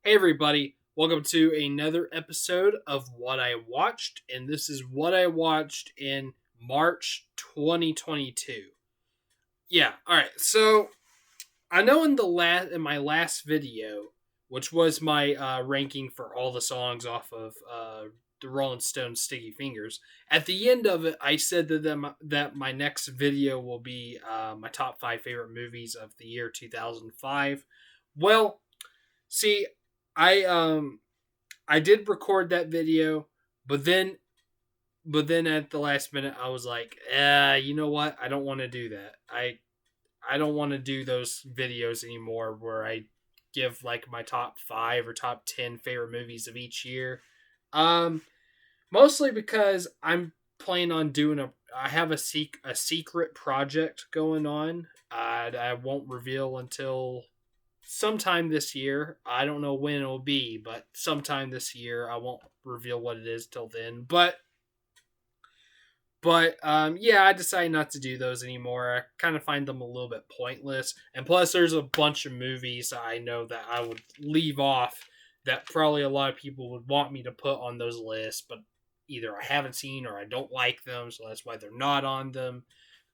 Hey everybody, welcome to another episode of What I Watched, and this is what I watched in March 2022. Yeah, all right. So, I know in my last video, which was my ranking for all the songs off of the Rolling Stones Sticky Fingers, at the end of it I said that my next video will be my top 5 favorite movies of the year 2005. Well, see, I I did record that video, but then at the last minute I was like, you know what? I don't want to do that. I don't want to do those videos anymore where I give like my top 5 or top 10 favorite movies of each year. Um Mostly because I'm planning on doing I have a secret project going on. I won't reveal until sometime this year. I don't know when it'll be, but sometime this year. I won't reveal what it is till then. But yeah, I decided not to do those anymore. I kind of find them a little bit pointless. And plus, there's a bunch of movies I know that I would leave off that probably a lot of people would want me to put on those lists, but either I haven't seen or I don't like them, so that's why they're not on them.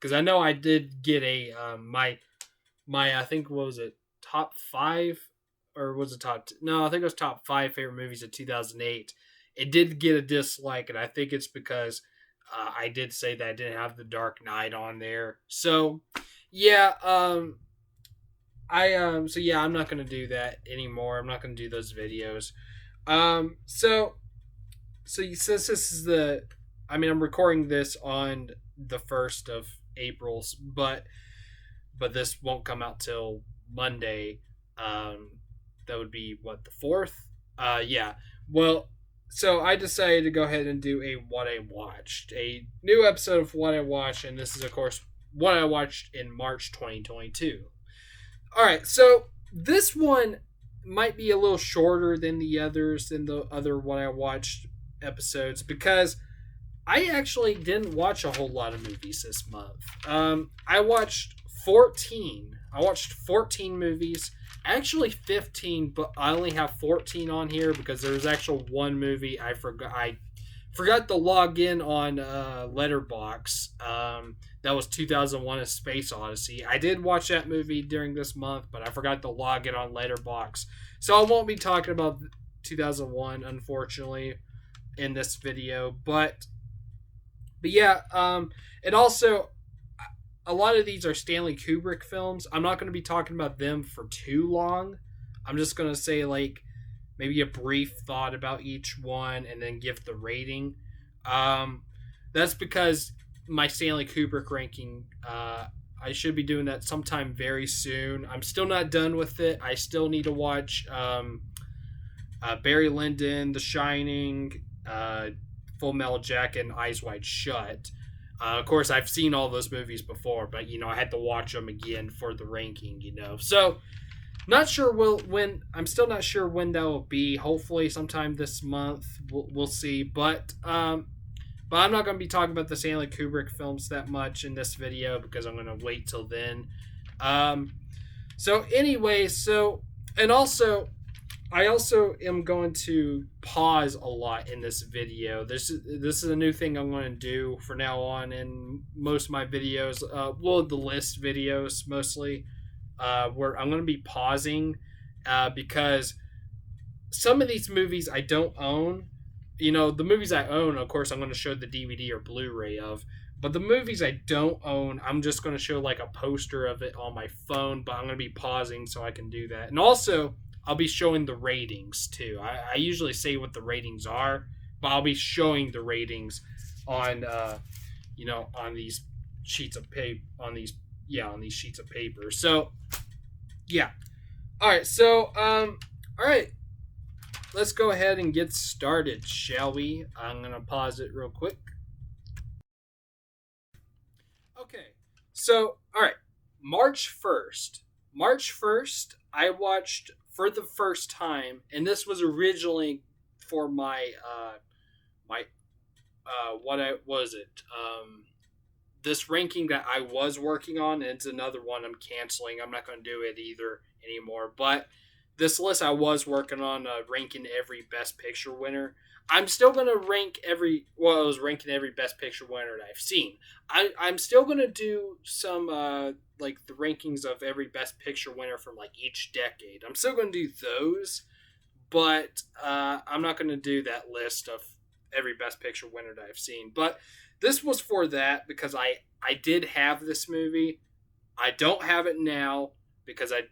Because I know I did get a my I think what was it, top 5, or was it no, I think it was top 5 favorite movies of 2008. It did get a dislike, and I think it's because I did say that I didn't have The Dark Knight on there. So yeah, so yeah, I'm not gonna do that anymore. I'm not gonna do those videos. So since this is I'm recording this on the 1st of April, but this won't come out till Monday. Um, that would be what, the 4th. Yeah. Well, so I decided to go ahead and do a what I watched, a new episode of what I watched, and this is of course what I watched in March 2022. All right, so this one might be a little shorter than the other what I watched episodes because I actually didn't watch a whole lot of movies this month. I watched 14. I watched 14 movies. Actually 15, but I only have 14 on here because there was actual one movie I forgot. I forgot to log in on Letterbox. That was 2001: A Space Odyssey. I did watch that movie during this month, but I forgot to log in on Letterbox, so I won't be talking about 2001, unfortunately, in this video. But yeah, and also a lot of these are Stanley Kubrick films. I'm not going to be talking about them for too long. I'm just going to say like maybe a brief thought about each one and then give the rating. Um, that's because my Stanley Kubrick ranking. I should be doing that sometime very soon. I'm still not done with it. I still need to watch Barry Lyndon, The Shining, Full Metal Jacket, and Eyes Wide Shut. Of course, I've seen all those movies before, but I had to watch them again for the ranking. So not sure when. I'm still not sure when that will be. Hopefully, sometime this month. We'll see. But I'm not going to be talking about the Stanley Kubrick films that much in this video because I'm going to wait till then. Um, so anyway, and also I also am going to pause a lot in this video. This is a new thing I'm going to do for now on in most of my videos. The list videos mostly, where I'm going to be pausing, because some of these movies I don't own. The movies I own, of course, I'm going to show the DVD or Blu-ray of. But the movies I don't own, I'm just going to show like a poster of it on my phone. But I'm going to be pausing so I can do that. And also, I'll be showing the ratings too. I usually say what the ratings are, but I'll be showing the ratings on on these sheets of paper on these sheets of paper. So yeah. All right. So all right. Let's go ahead and get started, shall we? I'm gonna pause it real quick. Okay. So all right. March 1st. March 1st, I watched for the first time, and this was originally for my what I was it this ranking that I was working on, and it's another one I'm canceling. I'm not going to do it either anymore. But this list I was working on ranking every Best Picture winner. I'm still gonna rank every. Well, I was ranking every Best Picture winner that I've seen. I'm still gonna do some like the rankings of every Best Picture winner from like each decade. I'm still gonna do those, but I'm not gonna do that list of every Best Picture winner that I've seen. But this was for that because I did have this movie. I don't have it now because I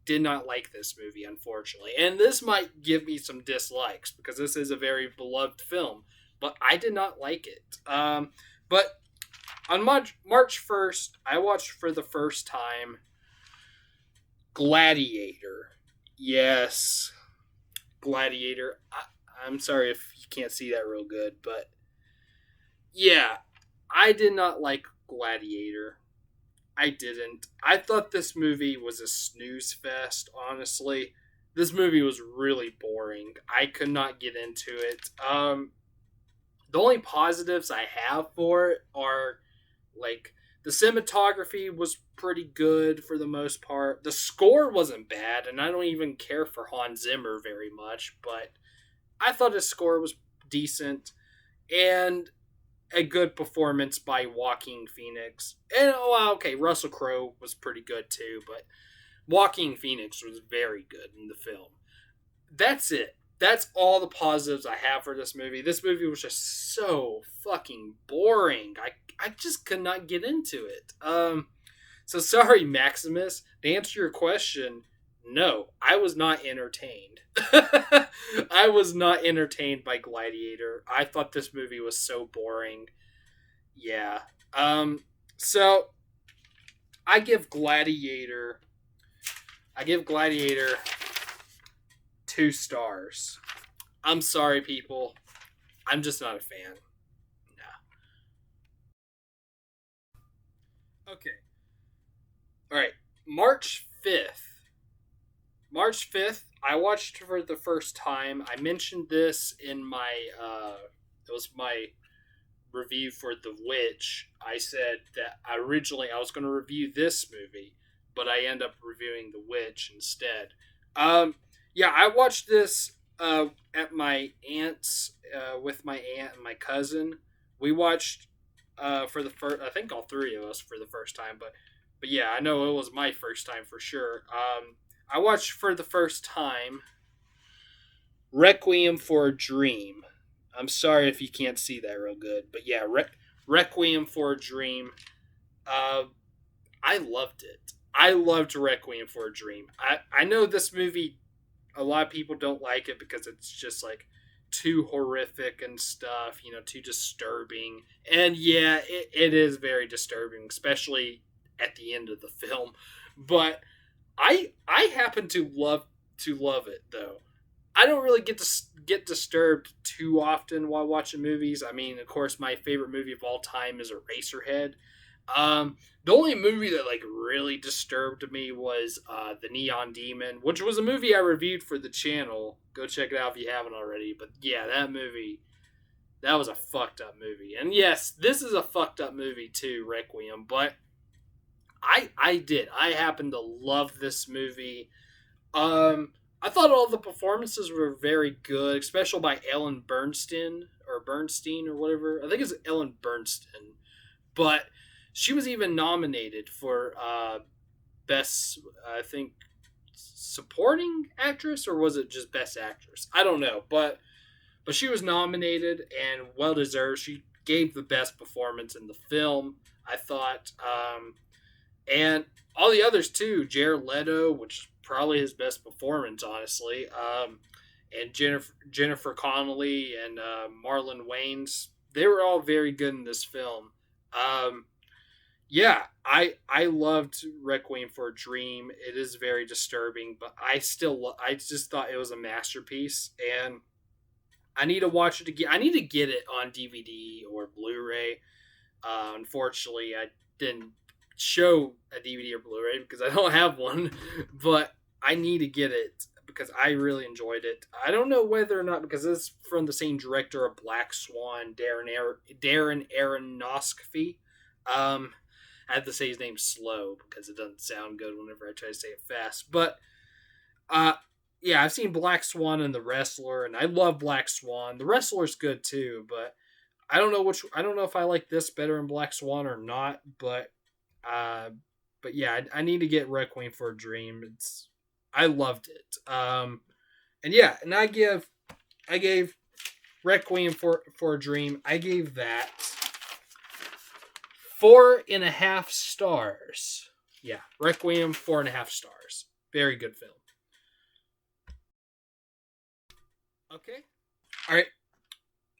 did not like this movie, unfortunately. And this might give me some dislikes because this is a very beloved film, but I did not like it. But on March 1st, I watched for the first time Gladiator. Yes, Gladiator. I'm sorry if you can't see that real good, but yeah, I did not like Gladiator. I didn't. I thought this movie was a snooze fest, honestly. This movie was really boring. I could not get into it. The only positives I have for it are like the cinematography was pretty good for the most part. The score wasn't bad, and I don't even care for Hans Zimmer very much, but I thought his score was decent. And a good performance by Joaquin Phoenix. And okay, Russell Crowe was pretty good too, but Joaquin Phoenix was very good in the film. That's it. That's all the positives I have for this movie. This movie was just so fucking boring. I just could not get into it. So sorry, Maximus. To answer your question, no, I was not entertained. I was not entertained by Gladiator. I thought this movie was so boring. Yeah. So I give Gladiator 2 stars. I'm sorry, people. I'm just not a fan. No. Okay. All right. March 5th. March 5th, I watched for the first time. I mentioned this in my it was my review for The Witch. I said that originally I was going to review this movie, but I end up reviewing The Witch instead. Yeah, I watched this at my aunt's with my aunt and my cousin. We watched for the first, I think all three of us for the first time, but yeah, I know it was my first time for sure. I watched for the first time Requiem for a Dream. I'm sorry if you can't see that real good, but yeah, Requiem for a Dream. Uh, I loved it. I loved Requiem for a Dream. I know this movie, a lot of people don't like it because it's just like too horrific and stuff, too disturbing. And yeah, it is very disturbing, especially at the end of the film. But I happen to love it though. I don't really get disturbed too often while watching movies. I mean, of course, my favorite movie of all time is Eraserhead. The only movie that like really disturbed me was The Neon Demon, which was a movie I reviewed for the channel. Go check it out if you haven't already. But yeah, that was a fucked up movie. And yes, this is a fucked up movie too, Requiem. But I happen to love this movie. I thought all the performances were very good, especially by Ellen Bernstein or whatever. I think it's Ellen Bernstein, but she was even nominated for best, I think, supporting actress, or was it just best actress? I don't know, but she was nominated and well deserved. She gave the best performance in the film, I thought, and all the others too. Jared Leto, which is probably his best performance, honestly, and Jennifer Connelly and Marlon Wayans. They were all very good in this film. Yeah, I loved Requiem for a Dream. It is very disturbing, but I just thought it was a masterpiece, and I need to watch it again. I need to get it on DVD or Blu-ray. Unfortunately, I didn't show a DVD or Blu-ray because I don't have one, but I need to get it because I really enjoyed it. I don't know whether or not, because it's from the same director of Black Swan, Darren Aronofsky. I have to say his name slow because it doesn't sound good whenever I try to say it fast. But yeah, I've seen Black Swan and The Wrestler, and I love Black Swan. The Wrestler's good too, but I don't know if I like this better in Black Swan or not, uh but yeah, I need to get Requiem for a Dream. I loved it. And yeah, and I gave Requiem for a Dream. I gave that 4.5 stars. Yeah, Requiem 4.5 stars. Very good film. Okay. All right.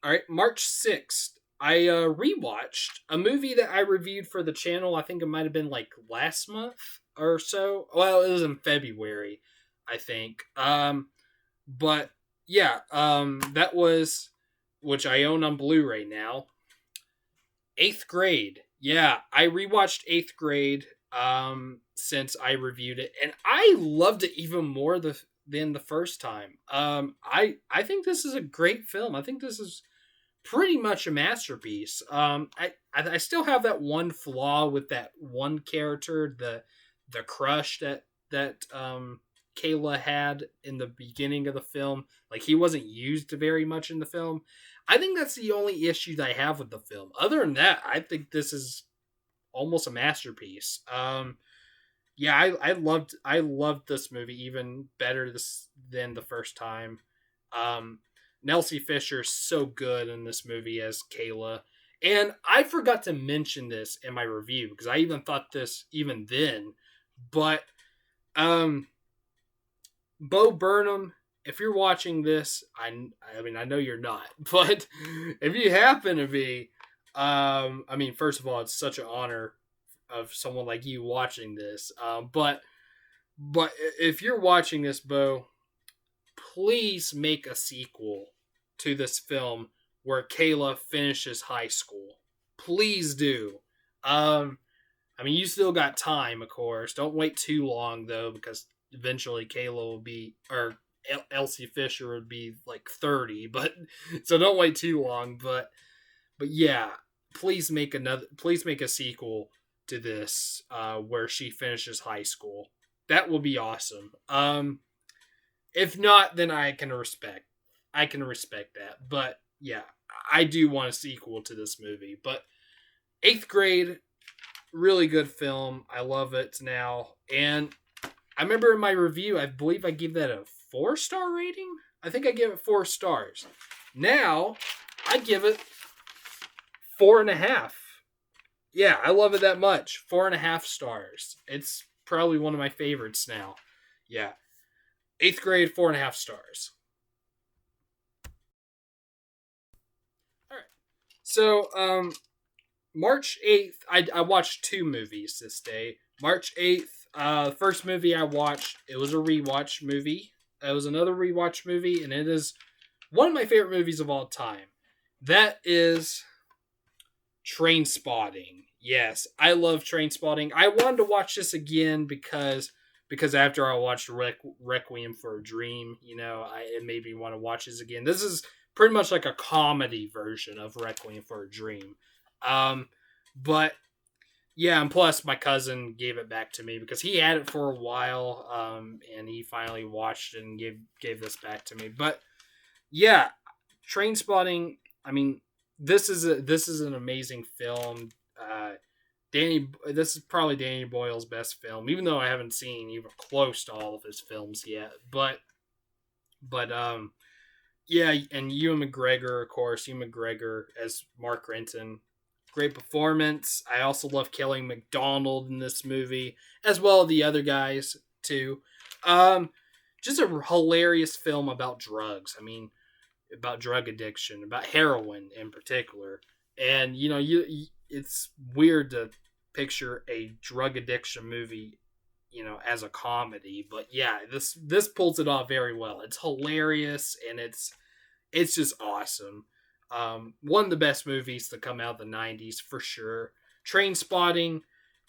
All right. March 6th, I rewatched a movie that I reviewed for the channel. I think it might have been like last month or so. Well, it was in February, I think. But yeah, that was, which I own on Blu-ray now. Eighth Grade. Yeah, I rewatched Eighth Grade since I reviewed it, and I loved it even more than the first time. I think this is a great film. I think this is pretty much a masterpiece. I still have that one flaw with that one character, the crush that Kayla had in the beginning of the film. Like, he wasn't used very much in the film. I think that's the only issue that I have with the film. Other than that, I think this is almost a masterpiece. Yeah, I loved this movie even better than the first time. Um, Nelsie Fisher is so good in this movie as Kayla. And I forgot to mention this in my review because I even thought this even then. But um, Bo Burnham, if you're watching this, I mean I know you're not, but if you happen to be, I mean, first of all, it's such an honor of someone like you watching this. But if you're watching this, Bo, please make a sequel to this film where Kayla finishes high school. Please do. I mean, you still got time, of course. Don't wait too long though, because eventually Kayla will be, or Elsie Fisher would be like 30. But so don't wait too long. But yeah, Please make a sequel to this where she finishes high school. That will be awesome. If not, then I can respect that. But yeah, I do want a sequel to this movie. But Eighth Grade, really good film. I love it now. And I remember in my review, I believe I gave that a 4-star rating. I think I gave it 4 stars. Now I give it 4.5. Yeah, I love it that much. 4.5 stars. It's probably one of my favorites now. Yeah. Eighth Grade, 4.5 stars. All right. So, March 8th, I watched 2 movies this day. March 8th, the first movie I watched, it was a rewatch movie. It was another rewatch movie, and it is one of my favorite movies of all time. That is Trainspotting. Yes, I love Trainspotting. I wanted to watch this again because after I watched Requiem for a Dream, it made me want to watch this again. This is pretty much like a comedy version of Requiem for a Dream. But yeah, and plus my cousin gave it back to me because he had it for a while, and he finally watched it and gave this back to me. But yeah, Trainspotting. I mean, this is an amazing film. This is probably Danny Boyle's best film, even though I haven't seen even close to all of his films yet. But yeah, and Ewan McGregor, of course, Ewan McGregor as Mark Renton, great performance. I also love Kelly MacDonald in this movie, as well as the other guys too. Just a hilarious film about drugs. I mean, about drug addiction, about heroin in particular. And it's weird to picture a drug addiction movie, as a comedy, but yeah, this pulls it off very well. It's hilarious and it's just awesome. One of the best movies to come out of the 90s for sure. Trainspotting.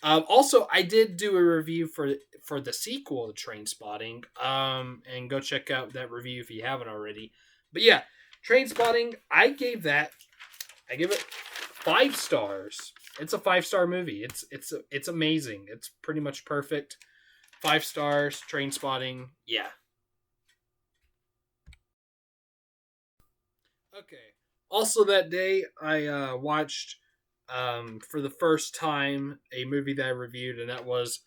Also, I did do a review for the sequel to Trainspotting. And go check out that review if you haven't already. But yeah, Trainspotting, I give it 5 stars. It's a 5-star movie. It's amazing. It's pretty much perfect. 5 stars. Trainspotting. Yeah. Okay. Also, that day I watched for the first time a movie that I reviewed, and that was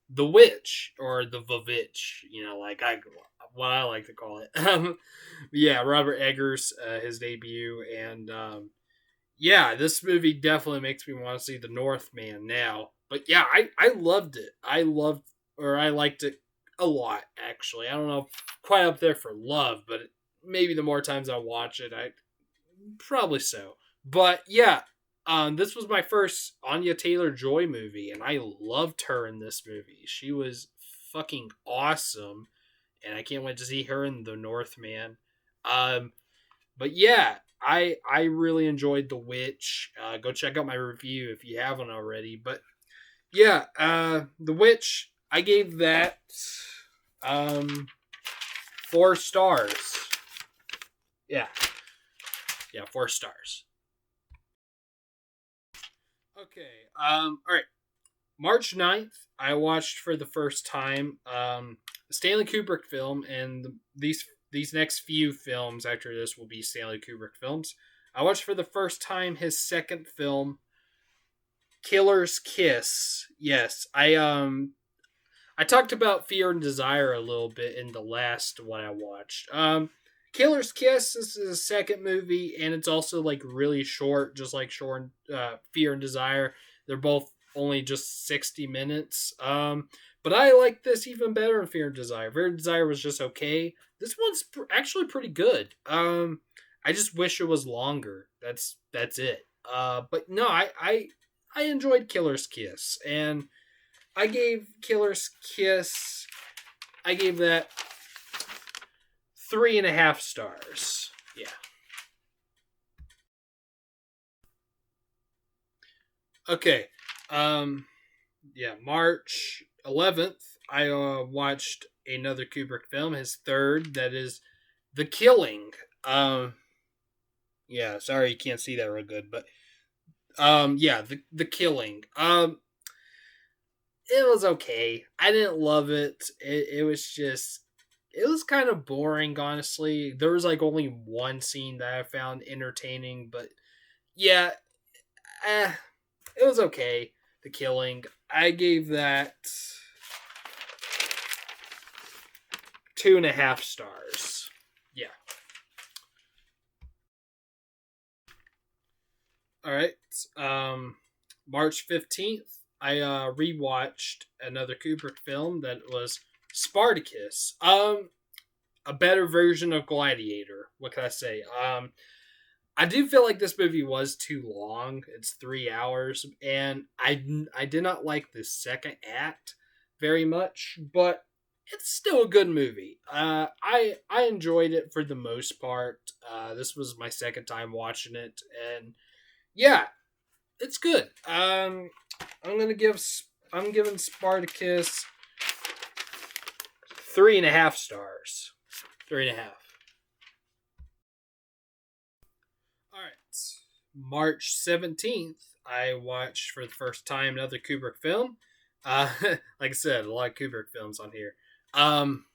The Witch or The Vavitch. You know, like I what I like to call it. Yeah, Robert Eggers, his debut, and yeah, this movie definitely makes me want to see The Northman now. But yeah, I loved it. I liked it a lot, actually. I don't know, quite up there for love, but maybe the more times I watch it, I probably so. But yeah, this was my first Anya Taylor Joy movie, and I loved her in this movie. She was fucking awesome, and I can't wait to see her in The Northman. Um, but yeah, I really enjoyed The Witch. Go check out my review if you haven't already. But yeah, The Witch, I gave that um 4 stars. Yeah, yeah, 4 stars. Okay. All right. March 9th, I watched for the first time a Stanley Kubrick film, and these next few films after this will be Stanley Kubrick films. I watched for the first time his second film, Killer's Kiss. Yes, I talked about Fear and Desire a little bit in the last one I watched. Killer's Kiss is a second movie, and it's also like really short, just like Fear and Desire. They're both only just 60 minutes. But I like this even better than Fear and Desire. Fear and Desire was just okay. This one's actually pretty good. I just wish it was longer. That's it. But no, I enjoyed Killer's Kiss, and I gave Killer's Kiss. I gave that 3.5 stars. Yeah. Okay. Um. Yeah. March 11th, I watched another Kubrick film, his third. That is The Killing. Um. Yeah. Sorry, you can't see that real good, but yeah, the Killing. It was okay. I didn't love it. It was just it was kind of boring, honestly. There was like only one scene that I found entertaining, but yeah, eh, it was okay. The Killing. I gave that 2.5 stars. Yeah. All right. Um, March 15th, I rewatched another Kubrick film that was Spartacus. A better version of Gladiator. What can I say? I do feel like this movie was too long. It's 3 hours, and I did not like the second act very much, but it's still a good movie. I enjoyed it for the most part. This was my second time watching it, and yeah, it's good. I'm gonna give I'm giving Spartacus 3.5 stars. 3.5. All right. March 17th, I watched for the first time another Kubrick film. Like I said, a lot of Kubrick films on here. Um,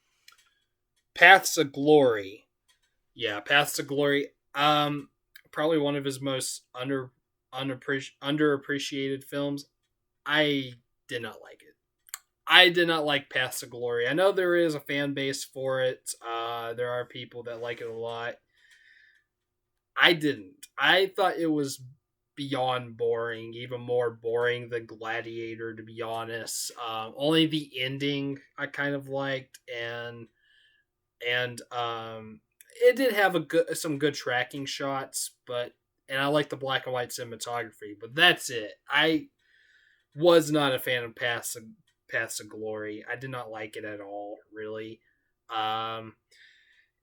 Paths of Glory. Yeah, Paths of Glory. Probably one of his most underappreciated films. I did not like it. I did not like Paths of Glory. I know there is a fan base for it. There are people that like it a lot. I didn't. I thought it was beyond boring, even more boring than Gladiator, to be honest. Only the ending I kind of liked, and it did have some good tracking shots, but and I like the black and white cinematography, but that's it. I was not a fan of Paths of Glory. I did not like it at all, really. Um,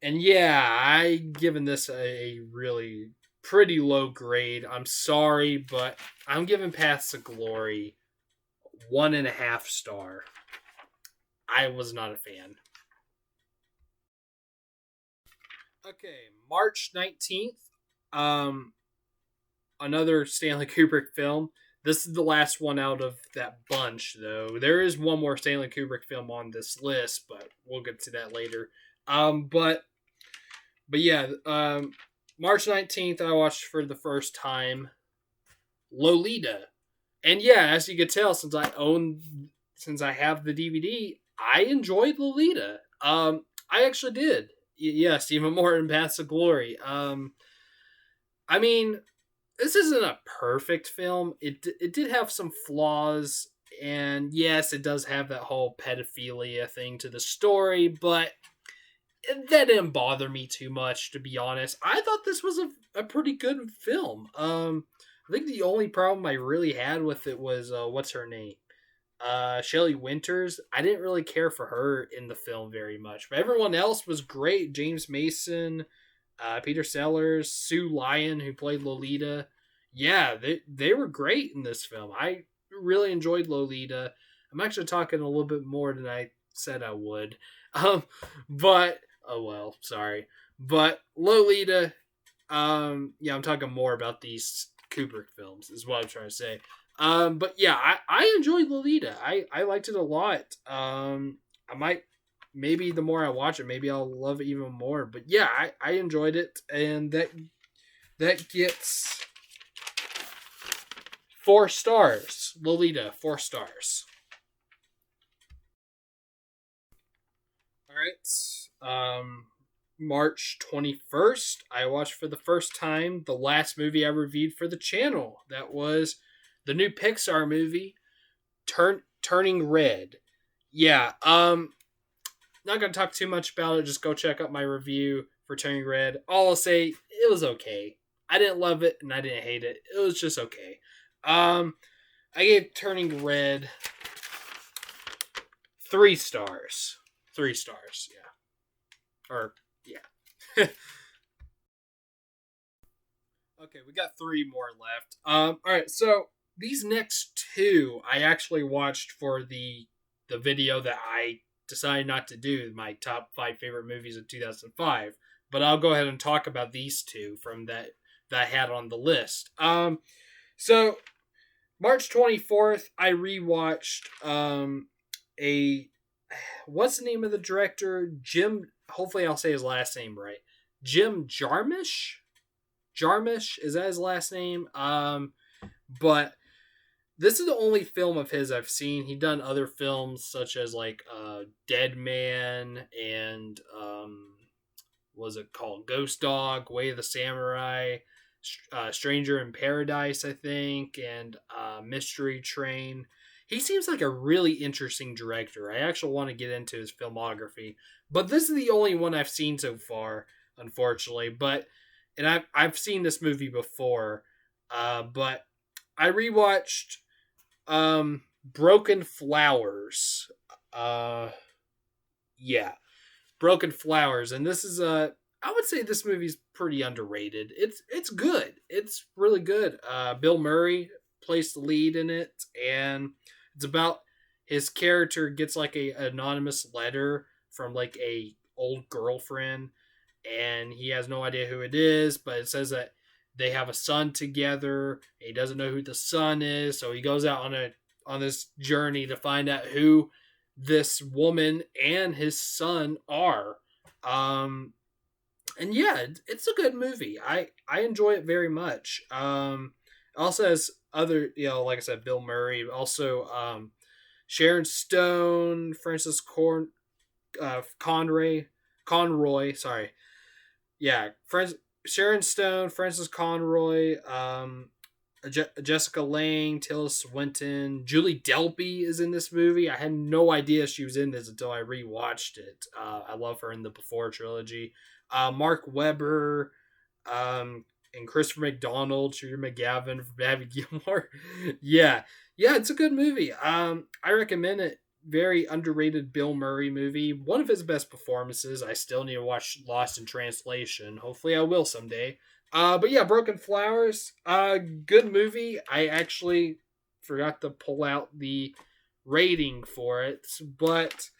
and yeah, I given this a really pretty low grade. I'm sorry, but I'm giving Paths of Glory 1.5 star. I was not a fan. Okay, March 19th. Um, another Stanley Kubrick film. This is the last one out of that bunch, though. There is one more Stanley Kubrick film on this list, but we'll get to that later. But yeah, March 19th, I watched for the first time Lolita. And yeah, as you could tell, since I have the DVD, I enjoyed Lolita. I actually did. Yes, even more in Paths of Glory. I mean, this isn't a perfect film. It did have some flaws, and yes, it does have that whole pedophilia thing to the story, but that didn't bother me too much, to be honest. I thought this was a pretty good film. I think the only problem I really had with it was what's her name? Shelley Winters. I didn't really care for her in the film very much, but everyone else was great. James Mason, Peter Sellers, Sue Lyon, who played Lolita. Yeah, they were great in this film. I really enjoyed Lolita. I'm actually talking a little bit more than I said I would. Um, but oh well, sorry. But Lolita, yeah, I'm talking more about these Kubrick films, is what I'm trying to say. But yeah, I enjoyed Lolita. I liked it a lot. I might maybe the more I watch it, maybe I'll love it even more. But yeah, I enjoyed it, and that gets 4 stars. Lolita, 4 stars. All right. March 21st, I watched for the first time the last movie I reviewed for the channel. That was the new Pixar movie, Turning Red. Yeah, not gonna talk too much about it. Just go check out my review for Turning Red. All I'll say, it was okay. I didn't love it and I didn't hate it. It was just okay. I gave Turning Red 3 stars. 3 stars, yeah. Or yeah. Okay, we got 3 more left. All right, so these next two I actually watched for the video that I decided not to do, my top 5 favorite movies of 2005. But I'll go ahead and talk about these two from that I had on the list. So March 24th, I rewatched a what's the name of the director? Jim. Hopefully, I'll say his last name right. Jim Jarmusch. Jarmusch, is that his last name? But this is the only film of his I've seen. He done other films such as like Dead Man and was it called Ghost Dog, Way of the Samurai, Stranger in Paradise, I think, and Mystery Train. He seems like a really interesting director. I actually want to get into his filmography, but this is the only one I've seen so far, unfortunately. But and I've seen this movie before, but I rewatched Broken Flowers. Yeah, Broken Flowers, and this is a. I would say this movie's pretty underrated. It's good. It's really good. Bill Murray plays the lead in it, and it's about his character gets like a anonymous letter from like a old girlfriend, and he has no idea who it is, but it says that they have a son together. He doesn't know who the son is, so he goes out on this journey to find out who this woman and his son are. And yeah, it's a good movie. I enjoy it very much. Also has other, like I said, Bill Murray, also Sharon Stone, Francis Conroy, sorry. Yeah, Sharon Stone, Francis Conroy, Jessica Lange, Tilda Swinton, Julie Delpy is in this movie. I had no idea she was in this until I rewatched it. I love her in the Before trilogy. Mark Webber, and Christopher McDonald, Shooter McGavin, Abby Gilmore. yeah, it's a good movie. I recommend it. Very underrated Bill Murray movie. One of his best performances. I still need to watch Lost in Translation. Hopefully I will someday. But yeah, Broken Flowers. Good movie. I actually forgot to pull out the rating for it, but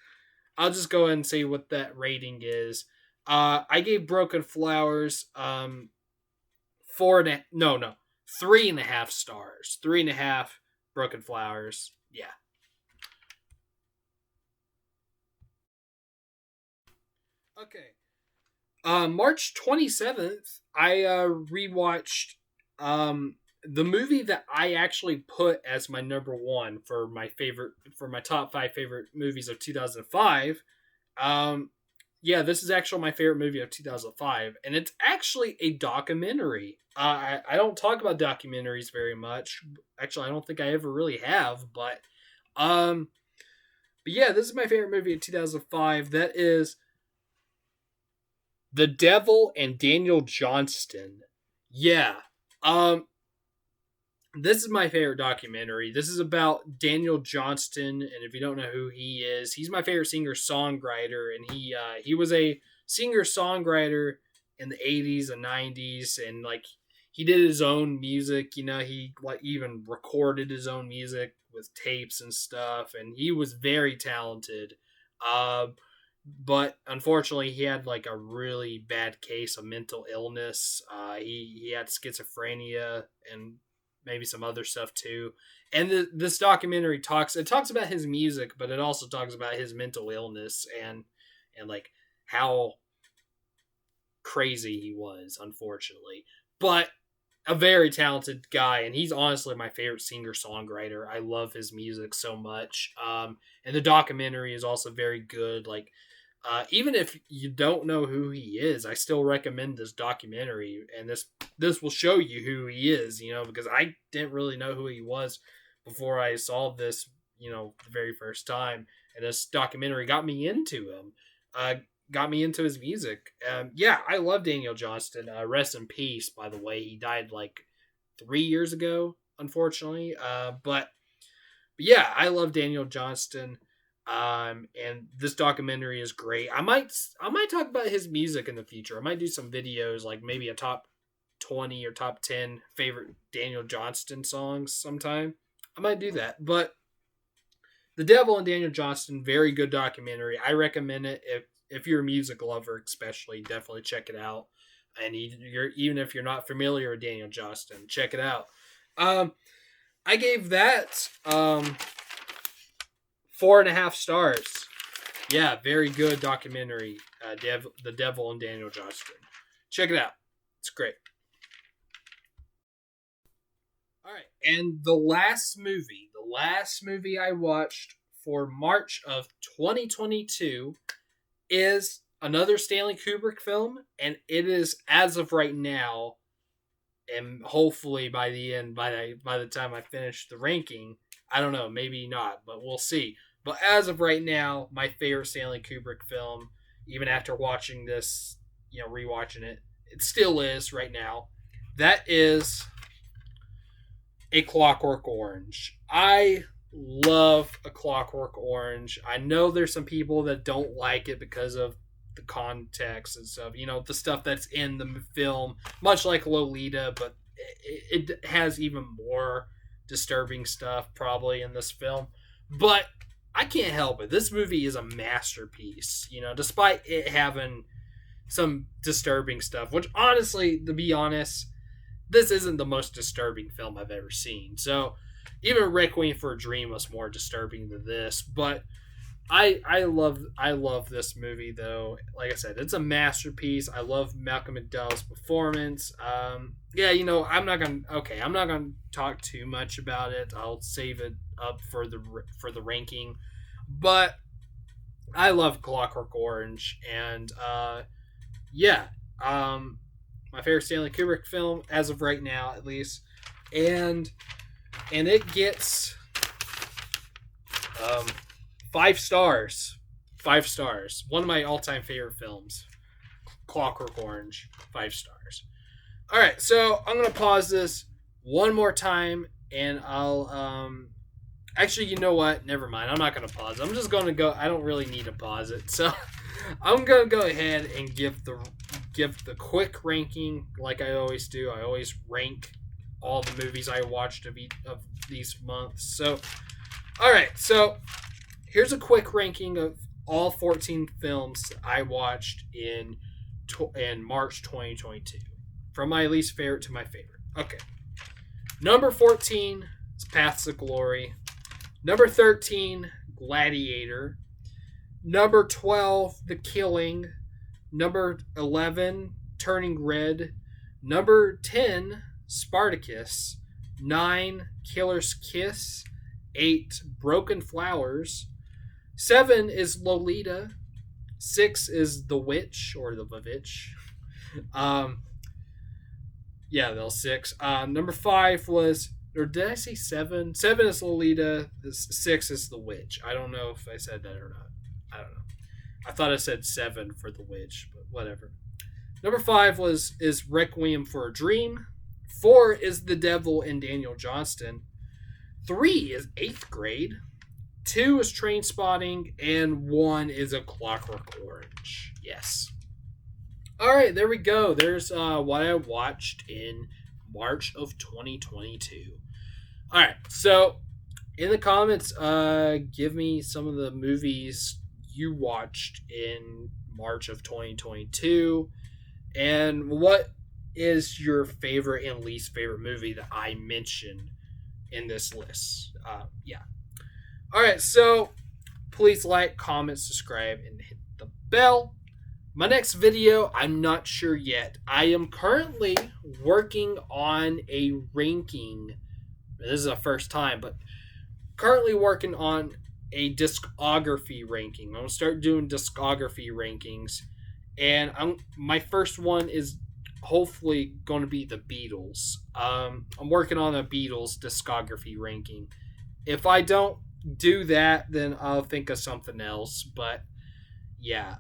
I'll just go ahead and say what that rating is. I gave Broken Flowers 3.5 stars. 3.5 Broken Flowers. Yeah. Okay. March 27th, I rewatched the movie that I actually put as my number one for my top five favorite movies of 2005. Um, yeah, this is actually my favorite movie of 2005, and it's actually a documentary. I don't talk about documentaries very much. Actually, I don't think I ever really have, um, but yeah, this is my favorite movie of 2005. That is The Devil and Daniel Johnston. Yeah. Um, this is my favorite documentary. This is about Daniel Johnston, and if you don't know who he is, he's my favorite singer songwriter, and he was a singer songwriter in the 80s and 90s, and like he did his own music. You know, he like even recorded his own music with tapes and stuff, and he was very talented. Um, but unfortunately, he had like a really bad case of mental illness. He had schizophrenia and maybe some other stuff too. And this documentary talks about his music, but it also talks about his mental illness and like how crazy he was, unfortunately. But a very talented guy, and he's honestly my favorite singer songwriter. I love his music so much. And the documentary is also very good. Like, even if you don't know who he is, I still recommend this documentary, and this will show you who he is. You know, because I didn't really know who he was before I saw this. You know, the very first time, and this documentary got me into him. Got me into his music. Yeah, I love Daniel Johnston. Rest in peace, by the way. He died like 3 years ago, unfortunately. But yeah, I love Daniel Johnston. And this documentary is great. I might talk about his music in the future. I might do some videos, like maybe a top 20 or top 10 favorite Daniel Johnston songs sometime. I might do that. But The Devil and Daniel Johnston, very good documentary. I recommend it if you're a music lover, especially. Definitely check it out. And even if you're not familiar with Daniel Johnston, check it out. I gave that 4.5 stars. Yeah, very good documentary. The Devil and Daniel Johnston. Check it out. It's great. All right, and the last movie I watched for March of 2022 is another Stanley Kubrick film, and it is, as of right now, and hopefully by the time I finish the ranking, I don't know, maybe not, but we'll see. But as of right now, my favorite Stanley Kubrick film, even after watching this, rewatching it, it still is right now. That is A Clockwork Orange. I love A Clockwork Orange. I know there's some people that don't like it because of the context and stuff, the stuff that's in the film, much like Lolita, but it has even more disturbing stuff probably in this film. But I can't help it. This movie is a masterpiece, despite it having some disturbing stuff, which honestly, to be honest, this isn't the most disturbing film I've ever seen. So even Requiem for a Dream was more disturbing than this, but I love this movie though. Like I said, it's a masterpiece. I love Malcolm McDowell's performance. Yeah, I'm not gonna talk too much about it. I'll save it up for the ranking. But I love Clockwork Orange, and yeah, my favorite Stanley Kubrick film as of right now, at least, and it gets 5 stars. 5 stars. One of my all-time favorite films. Clockwork Orange. 5 stars. Alright, so I'm going to pause this one more time, and I'll, actually, you know what? Never mind. I'm not going to pause. I'm just going to go. I don't really need to pause it. So I'm going to go ahead and give the quick ranking like I always do. I always rank all the movies I watched of these months. So, alright, so here's a quick ranking of all 14 films I watched in March 2022. From my least favorite to my favorite. Okay. Number 14 is Paths of Glory. Number 13, Gladiator. Number 12, The Killing. Number 11, Turning Red. Number 10, Spartacus. 9, Killer's Kiss. 8, Broken Flowers. 7 is Lolita. 6 is The Witch or The Vavitch. Yeah, that was 6. Number 5 was, or did I say 7? 7 is Lolita. 6 is The Witch. I don't know if I said that or not. I don't know. I thought I said 7 for The Witch, but whatever. Number 5 is Requiem for a Dream. 4 is The Devil and Daniel Johnston. 3 is 8th Grade. 2 is Train Spotting, and 1 is A Clockwork Orange. Yes. All right, there we go. There's what I watched in March of 2022. All right, so in the comments, give me some of the movies you watched in March of 2022, and what is your favorite and least favorite movie that I mentioned in this list. Yeah. All right, so please like, comment, subscribe, and hit the bell. My next video, I'm not sure yet. I am currently working on a ranking. This is the first time, but currently working on a discography ranking. I'm going to start doing discography rankings. And my first one is hopefully going to be the Beatles. I'm working on a Beatles discography ranking. If I don't do that, then I'll think of something else. But yeah,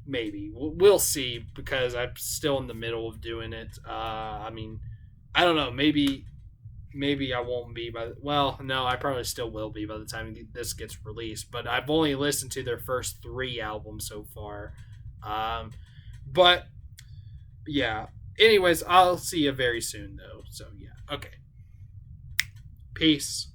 maybe we'll see, because I'm still in the middle of doing it. I mean, I don't know. Maybe I won't be no, I probably still will be by the time this gets released. But I've only listened to their first 3 albums so far. But yeah. Anyways, I'll see you very soon though. So yeah. Okay. Peace.